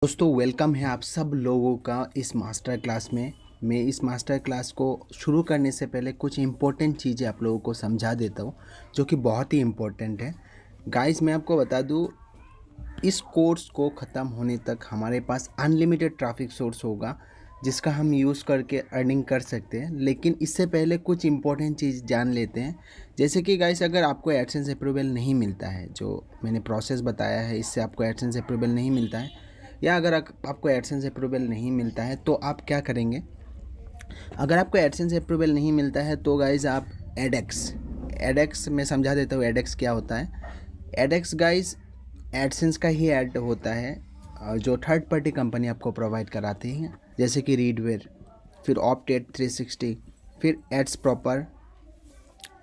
दोस्तों वेलकम है आप सब लोगों का इस मास्टर क्लास में। मैं इस मास्टर क्लास को शुरू करने से पहले कुछ इम्पोर्टेंट चीज़ें आप लोगों को समझा देता हूँ जो कि बहुत ही इम्पोर्टेंट है। गाइस मैं आपको बता दूँ, इस कोर्स को ख़त्म होने तक हमारे पास अनलिमिटेड ट्रैफिक सोर्स होगा जिसका हम यूज़ करके अर्निंग कर सकते हैं। लेकिन इससे पहले कुछ इम्पोर्टेंट चीज़ जान लेते हैं। जैसे कि गाइस अगर आपको एडसेंस अप्रूवल नहीं मिलता है, जो मैंने प्रोसेस बताया है इससे आपको एडसेंस अप्रूवल नहीं मिलता है, या अगर आपको एडसेंस अप्रूवल नहीं मिलता है तो आप क्या करेंगे। अगर आपको एडसेंस अप्रूवल नहीं मिलता है तो गाइज आप एडेक्स मैं समझा देता हूँ एडेक्स क्या होता है। एडेक्स गाइज एडसेंस का ही ऐड होता है जो थर्ड पार्टी कंपनी आपको प्रोवाइड कराती है, जैसे कि रीडवेयर, फिर ऑप्टेट 360, फिर एड्स प्रॉपर।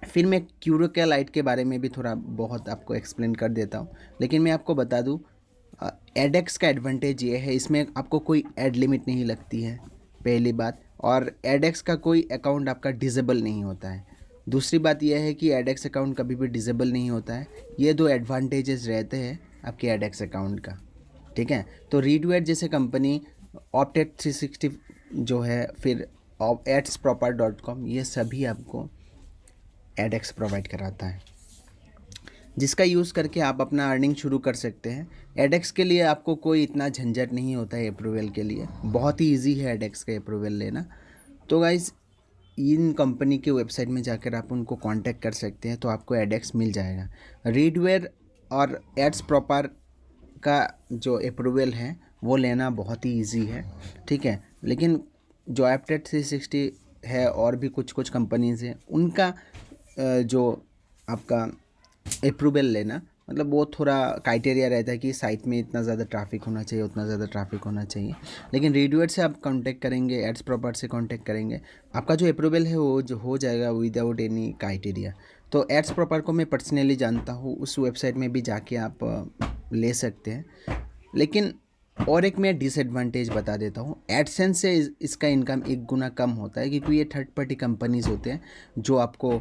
फिर मैं क्यूरिका लाइट के बारे में भी थोड़ा बहुत आपको एक्सप्लेन कर देता हूँ। लेकिन मैं आपको बता दूँ, एडेक्स का एडवांटेज ये है, इसमें आपको कोई एड लिमिट नहीं लगती है पहली बात, और एडेक्स का कोई अकाउंट आपका डिसेबल नहीं होता है। दूसरी बात यह है कि एडेक्स अकाउंट कभी भी डिसेबल नहीं होता है। ये दो एडवांटेजेस रहते हैं आपके एडेक्स अकाउंट का, ठीक है। तो रीडवेयर जैसे कंपनी, ऑप्टेट 360 जो है, फिर adsproper.com, ये सभी आपको एडेक्स प्रोवाइड कराता है, जिसका यूज़ करके आप अपना अर्निंग शुरू कर सकते हैं। एडेक्स के लिए आपको कोई इतना झंझट नहीं होता है अप्रूवल के लिए, बहुत ही इजी है एडेक्स का अप्रूवल लेना। तो गाइज़ इन कंपनी के वेबसाइट में जाकर आप उनको कांटेक्ट कर सकते हैं तो आपको एडेक्स मिल जाएगा। रीडवेयर और एड्स प्रॉपर का जो अप्रूवल है वो लेना बहुत ही ईजी है, ठीक है। लेकिन जो एप्टेट 360 है और भी कुछ कुछ कंपनीज हैं, उनका जो आपका अप्रूवल लेना, मतलब वो थोड़ा क्राइटेरिया रहता है कि साइट में इतना ज़्यादा ट्रैफिक होना चाहिए, उतना ज़्यादा ट्रैफिक होना चाहिए। लेकिन रीडवेयर से आप कांटेक्ट करेंगे, एड्स प्रॉपर से कांटेक्ट करेंगे, आपका जो अप्रूवल है वो जो हो जाएगा विदाउट एनी क्राइटेरिया। तो एड्स प्रॉपर को मैं पर्सनली जानता हूँ, उस वेबसाइट में भी जाके आप ले सकते हैं। लेकिन और एक मैं डिसएडवांटेज बता देता हूँ, एडसेंस से इसका इनकम एक गुना कम होता है, क्योंकि ये थर्ड पार्टी कंपनीज होते हैं जो आपको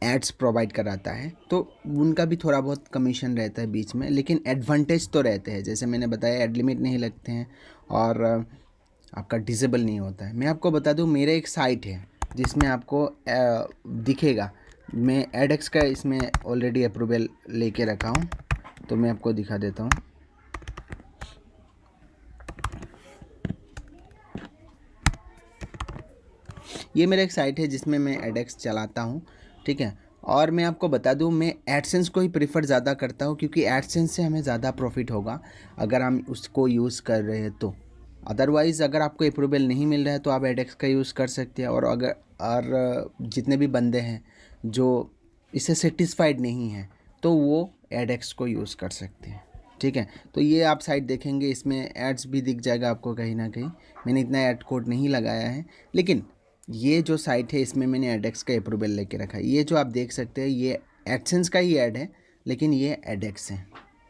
एड्स प्रोवाइड कराता है, तो उनका भी थोड़ा बहुत कमीशन रहता है बीच में। लेकिन एडवांटेज तो रहते हैं, जैसे मैंने बताया एड लिमिट नहीं लगते हैं और आपका डिसेबल नहीं होता है। मैं आपको बता दूं, मेरे एक साइट है जिसमें आपको दिखेगा, मैं एडेक्स का इसमें ऑलरेडी अप्रूवल लेके रखा हूँ, तो मैं आपको दिखा देता हूँ। ये मेरा एक साइट है जिसमें मैं एडेक्स चलाता हूँ, ठीक है। और मैं आपको बता दूँ, मैं एडसेंस को ही प्रीफर ज़्यादा करता हूँ, क्योंकि एडसेंस से हमें ज़्यादा प्रॉफिट होगा अगर हम उसको यूज़ कर रहे हैं तो। अदरवाइज़ अगर आपको अप्रूवल नहीं मिल रहा है तो आप एडेक्स का यूज़ कर सकते हैं। और जितने भी बंदे हैं जो इससे सेटिस्फाइड नहीं हैं तो वो एडेक्स को यूज़ कर सकते हैं, ठीक है। तो ये आप साइट देखेंगे, इसमें एड्स भी दिख जाएगा आपको कहीं ना कहीं। मैंने इतना ऐड कोड नहीं लगाया है, लेकिन ये जो साइट है इसमें मैंने एडेक्स का अप्रूवल लेके रखा है। ये जो आप देख सकते हैं ये एडसेंस का ही ऐड है, लेकिन ये एडेक्स है,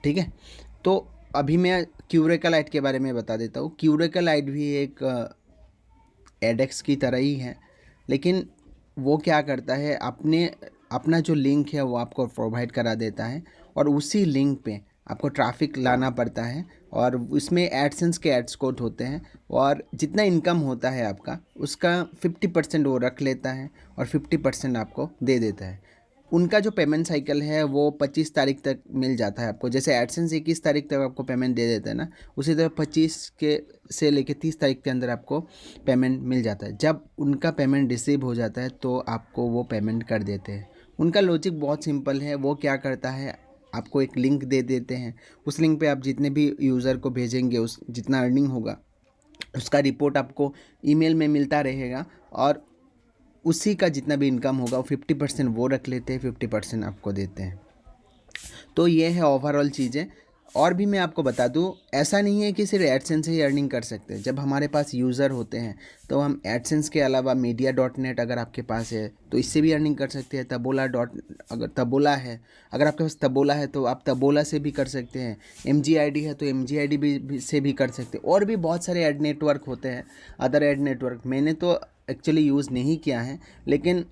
ठीक है। तो अभी मैं क्यूरेका लाइट के बारे में बता देता हूँ। क्यूरेका लाइट भी एक एडेक्स की तरह ही है, लेकिन वो क्या करता है, अपना जो लिंक है वो आपको प्रोवाइड करा देता है, और उसी लिंक पे आपको ट्रैफिक लाना पड़ता है, और उसमें एडसेंस के एड्स कोड होते हैं, और जितना इनकम होता है आपका उसका 50% वो रख लेता है और 50% आपको दे देता है। उनका जो पेमेंट साइकिल है वो 25 तारीख तक मिल जाता है आपको। जैसे एडसेंस 21 तारीख तक आपको पेमेंट दे देता है ना, उसी तरह 25 के से लेके 30 तारीख के अंदर आपको पेमेंट मिल जाता है। जब उनका पेमेंट रिसीव हो जाता है तो आपको वो पेमेंट कर देते हैं। उनका लॉजिक बहुत सिंपल है। वो क्या करता है, आपको एक लिंक दे देते हैं, उस लिंक पे आप जितने भी यूज़र को भेजेंगे उस जितना अर्निंग होगा उसका रिपोर्ट आपको ईमेल में मिलता रहेगा, और उसी का जितना भी इनकम होगा वो 50% वो रख लेते हैं, 50% आपको देते हैं। तो ये है ओवरऑल चीज़ें। और भी मैं आपको बता दूं, ऐसा नहीं है कि सिर्फ एडसेंस से ही अर्निंग कर सकते हैं। जब हमारे पास यूज़र होते हैं तो हम एडसेंस के अलावा मीडिया.net अगर आपके पास है तो इससे भी अर्निंग कर सकते हैं। अगर तबोला है, अगर आपके पास तबोला है तो आप तबोला से भी कर सकते हैं। MGID है तो MGID भी से भी कर सकते हैं। और भी बहुत सारे एड नेटवर्क होते हैं, अदर एड नेटवर्क मैंने तो एक्चुअली यूज़ नहीं किया है, लेकिन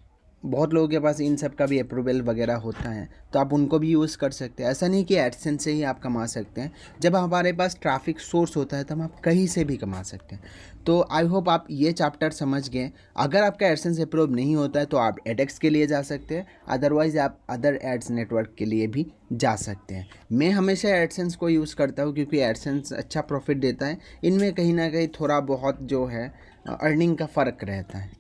बहुत लोगों के पास इन सब का भी अप्रूवल वगैरह होता है, तो आप उनको भी यूज़ कर सकते हैं। ऐसा नहीं कि एडसेंस से ही आप कमा सकते हैं, जब हमारे पास ट्रैफिक सोर्स होता है तब आप कहीं से भी कमा सकते हैं। तो आई होप आप ये चैप्टर समझ गए। अगर आपका एडसेंस अप्रूव नहीं होता है तो आप एडेक्स के लिए जा सकते हैं, अदरवाइज़ आप अदर एड्स नेटवर्क के लिए भी जा सकते हैं। मैं हमेशा एडसेंस को यूज़ करता हूँ क्योंकि एडसेंस अच्छा प्रॉफिट देता है। इनमें कहीं ना कहीं थोड़ा बहुत जो है अर्निंग का फ़र्क रहता है।